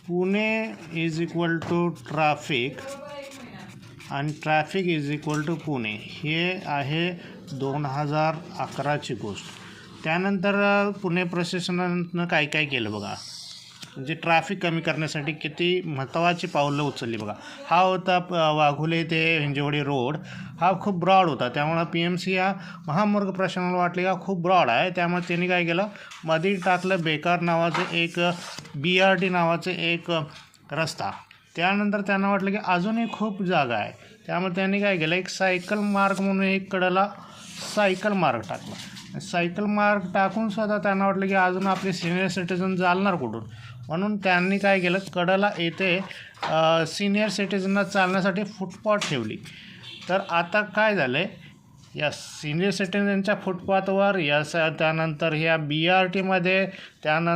Pune is equal to traffic आणि traffic is equal to Pune, हे आहे 2011ची गोष्ट. त्यानंतर पुणे प्रशासनानं काय काय केलं बघा, म्हणजे ट्रॅफिक कमी करण्यासाठी किती महत्त्वाची पावलं उचलली बघा. हा होता वाघोली ते हिंजवडी रोड. हा खूप ब्रॉड होता, त्यामुळं PMC या महामार्ग प्रशासनाला वाटले का खूप ब्रॉड आहे, त्यामुळे त्यांनी काय केलं, मध्ये टाकलं बेकार नावाचं एक BRT नावाचं एक रस्ता. त्यानंतर त्यांना वाटलं की अजूनही खूप जागा आहे, त्यामुळे त्यांनी काय केलं, एक सायकल मार्ग म्हणून एक कडेला सायकल मार्ग टाकला. सायकल मार्ग टाकून सुद्धा त्यांना वाटलं की अजून आपले सिनियर सिटीजन चालणार कुठून, म्हणून त्यांनी काय केलं, कडेला येथे सिनियर सिटीजनना चालण्यासाठी फुटपाथ ठेवली. तर आता काय झालं आहे, या सिनियर सिटीजनच्या फुटपाथवर त्यानंतर ह्या BRTमध्ये त्यानंतर